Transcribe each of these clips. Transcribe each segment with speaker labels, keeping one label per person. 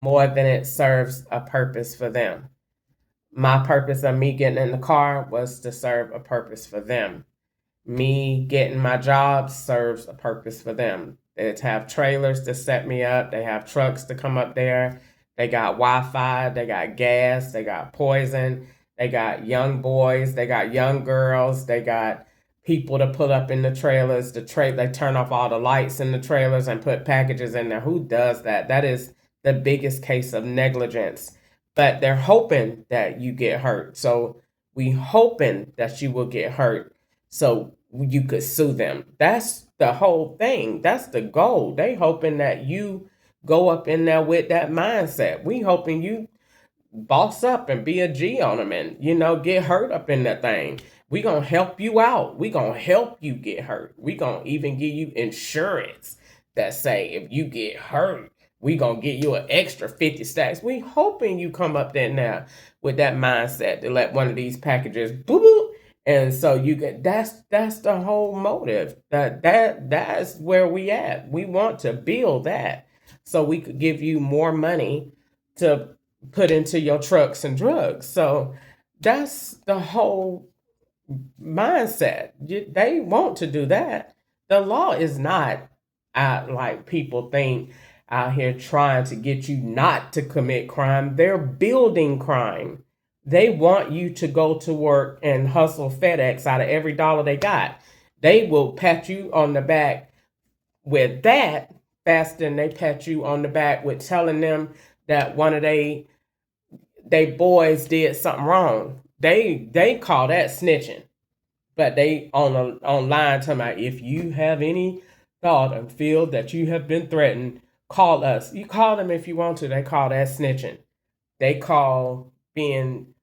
Speaker 1: more than it serves a purpose for them. My purpose of me getting in the car was to serve a purpose for them. Me getting my job serves a purpose for them. They have trailers to set me up. They have trucks to come up there. They got Wi-Fi. They got gas. They got poison. They got young boys. They got young girls. They got people to put up in the trailers. They turn off all the lights in the trailers and put packages in there. Who does that? That is the biggest case of negligence. But they're hoping that you get hurt. So we hoping that you will get hurt so you could sue them. That's the whole thing. That's the goal. They hoping that you go up in there with that mindset. We hoping you boss up and be a G on them and, get hurt up in that thing. We gonna help you out. We gonna help you get hurt. We gonna even give you insurance that say if you get hurt, we gonna get you an extra 50 stacks. We hoping you come up there now with that mindset to let one of these packages boo boo. And so you get that's the whole motive. That's where we at. We want to build that so we could give you more money to put into your trucks and drugs. So that's the whole mindset. They want to do that. The law is not out like people think out here trying to get you not to commit crime. They're building crime. They want you to go to work and hustle FedEx out of every dollar they got. They will pat you on the back with that faster than they pat you on the back with telling them that one of they boys did something wrong. They call that snitching. But they online talking about if you have any thought and feel that you have been threatened, call us. You call them if you want to. They call that snitching. They call being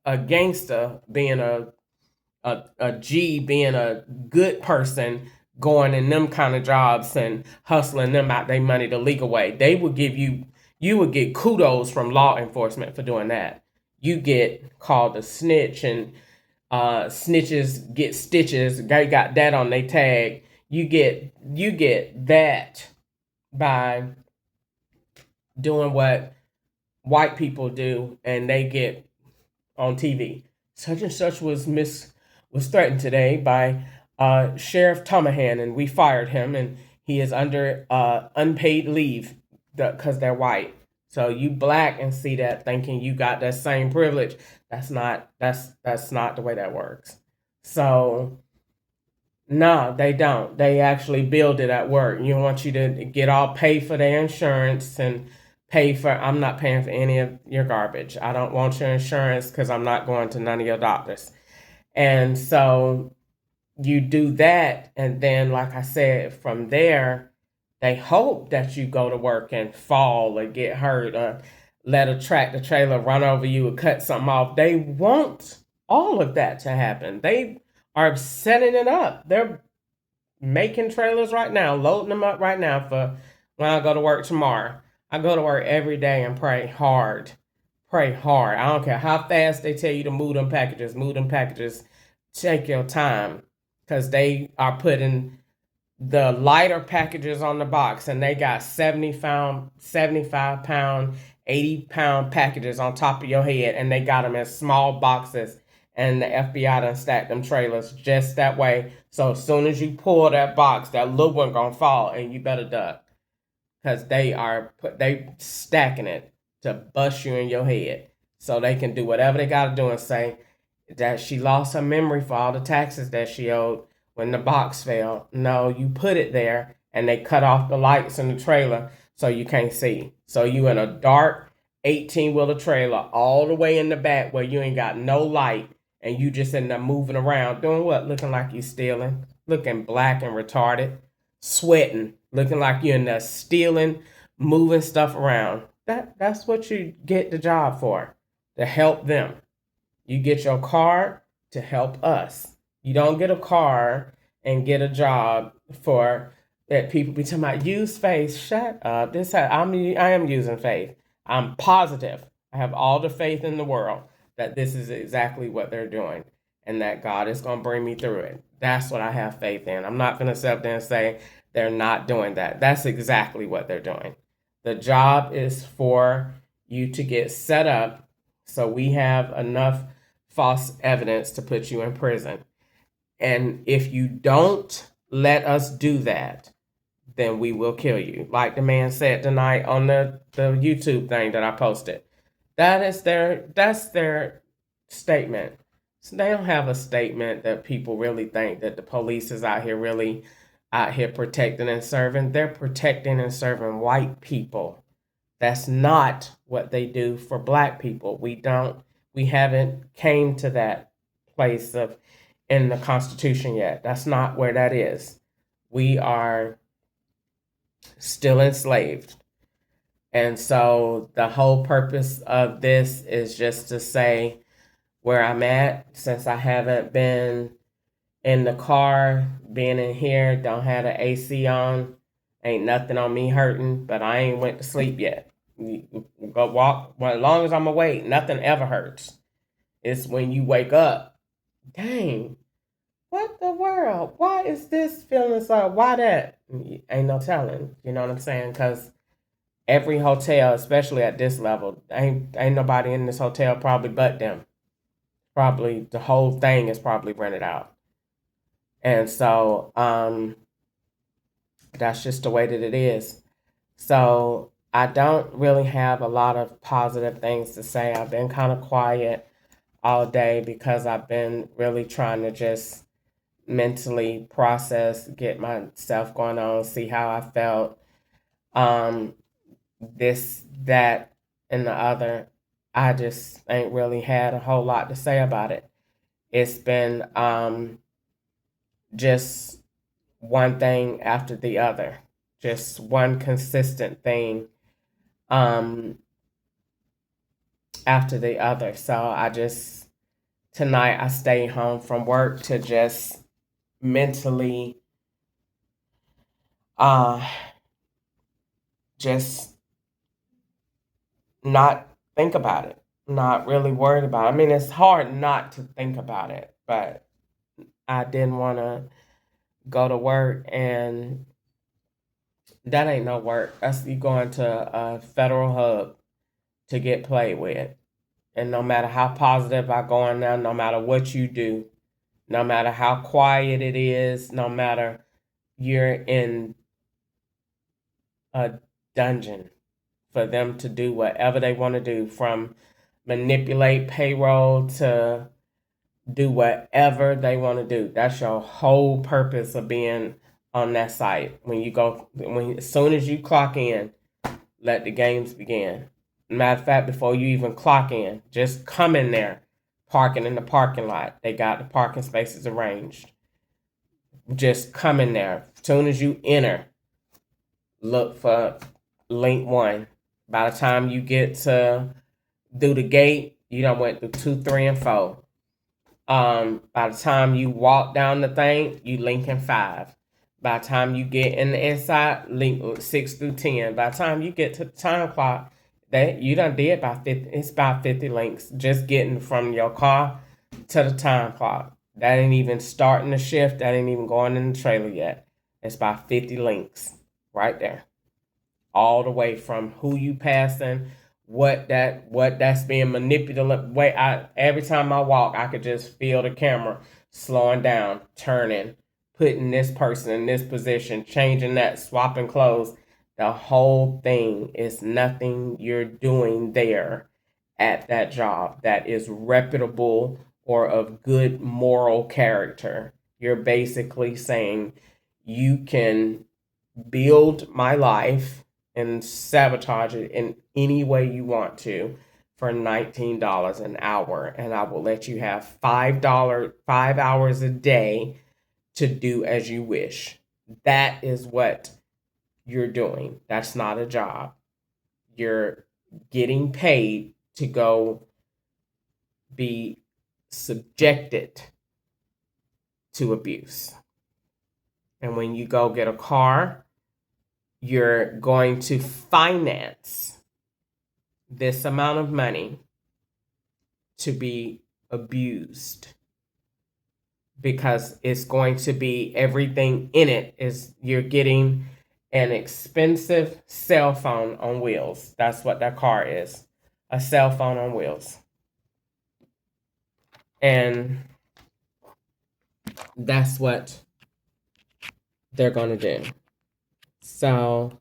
Speaker 1: a gangster, being a G, being a good person, going in them kind of jobs and hustling them out their money the legal way. They would give you would get kudos from law enforcement for doing that. You get called a snitch, and snitches get stitches. They got that on their tag. You get that by doing what white people do, and they get on TV. Such and such was threatened today by Sheriff Tomahan, and we fired him, and he is under unpaid leave because they're white. So you black and see that thinking you got that same privilege. That's not the way that works. So no, they don't. They actually build it at work. You want you to get all pay for their insurance and pay for. I'm not paying for any of your garbage. I don't want your insurance because I'm not going to none of your doctors. And so you do that, and then, like I said, from there, they hope that you go to work and fall or get hurt or let a tractor trailer run over you or cut something off. They want all of that to happen. They are setting it up. They're making trailers right now, loading them up right now for when I go to work tomorrow. I go to work every day and pray hard. Pray hard. I don't care how fast they tell you to move them packages. Move them packages. Take your time because they are putting the lighter packages on the box, and they got 70 pound, 75 pound, 80 pound packages on top of your head, and they got them in small boxes. And the FBI done stacked them trailers just that way. So as soon as you pull that box, that little one gonna fall, and you better duck because they stacking it to bust you in your head, so they can do whatever they gotta do and say that she lost her memory for all the taxes that she owed when the box fell. No, you put it there and they cut off the lights in the trailer so you can't see. So you in a dark 18-wheeler trailer all the way in the back where you ain't got no light, and you just in there moving around doing what? Looking like you stealing, looking black and retarded, sweating, looking like you're in there stealing, moving stuff around. That's what you get the job for, to help them. You get your card to help us. You don't get a card and get a job for that. People be talking about use faith. Shut up. I am using faith. I'm positive. I have all the faith in the world that this is exactly what they're doing and that God is going to bring me through it. That's what I have faith in. I'm not going to sit up there and say they're not doing that. That's exactly what they're doing. The job is for you to get set up so we have enough false evidence to put you in prison. And if you don't let us do that, then we will kill you. Like the man said tonight on the YouTube thing that I posted. That's their statement. So they don't have a statement that people really think that the police is out here really out here protecting and serving. They're protecting and serving white people. That's not what they do for black people. We haven't came to that place of in the Constitution yet. That's not where that is. We are still enslaved. And so the whole purpose of this is just to say where I'm at, since I haven't been in the car, being in here, don't have the AC on, ain't nothing on me hurting, but I ain't went to sleep yet. Go walk, well, as long as I'm awake, nothing ever hurts. It's when you wake up, dang, what the world? Why is this feeling so? Why that? Ain't no telling. You know what I'm saying? Because every hotel, especially at this level, ain't nobody in this hotel probably but them. Probably the whole thing is probably rented out. And so that's just the way that it is. So I don't really have a lot of positive things to say. I've been kind of quiet all day because I've been really trying to just mentally process, get myself going on, see how I felt. This, that, and the other. I just ain't really had a whole lot to say about it. It's been just one thing after the other, just one consistent thing after the other. So tonight I stayed home from work to just mentally just not think about it, not really worried about it. I mean, it's hard not to think about it, but I didn't want to go to work, and that ain't no work. That's you going to a federal hub to get played with. And no matter how positive I go in there, no matter what you do, no matter how quiet it is, no matter you're in a dungeon for them to do whatever they want to do, from manipulate payroll to do whatever they want to do. That's your whole purpose of being on that site. As soon as you clock in, let the games begin. Matter of fact, before you even clock in, just come in there, parking in the parking lot. They got the parking spaces arranged. Just come in there. As soon as you enter, look for link 1. By the time you get to do the gate, you done went through 2, 3, and 4. By the time you walk down the thing, you link in 5. By the time you get in the inside, link 6 through 10. By the time you get to the time clock, that you done did about 50. It's about 50 links just getting from your car to the time clock. That ain't even starting the shift. That ain't even going in the trailer yet. It's about 50 links right there, all the way from who you passing, what that's being manipulated. Every time I walk, I could just feel the camera slowing down, turning, putting this person in this position, changing that, swapping clothes. The whole thing is nothing you're doing there at that job that is reputable or of good moral character. You're basically saying you can build my life and sabotage it in any way you want to for $19 an hour, and I will let you have $5 hours a day to do as you wish. That is what you're doing. That's not a job. You're getting paid to go be subjected to abuse. And when you go get a car, you're going to finance this amount of money to be abused, because it's going to be everything in it is you're getting an expensive cell phone on wheels. That's what that car is, a cell phone on wheels. And that's what they're going to do. So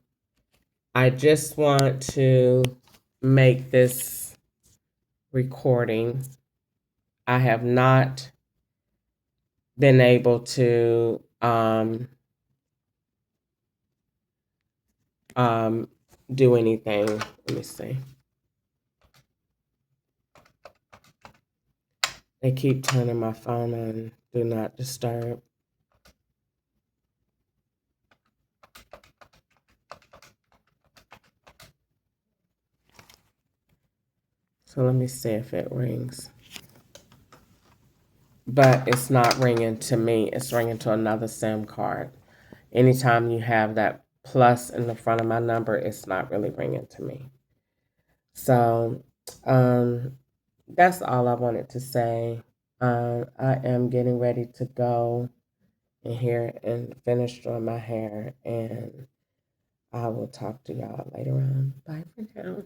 Speaker 1: I just want to make this recording. I have not been able to do anything. Let me see. They keep turning my phone on do not disturb. So let me see if it rings. But it's not ringing to me. It's ringing to another SIM card. Anytime you have that plus in the front of my number, it's not really ringing to me. So that's all I wanted to say. I am getting ready to go in here and finish doing my hair, and I will talk to y'all later on. Bye for now.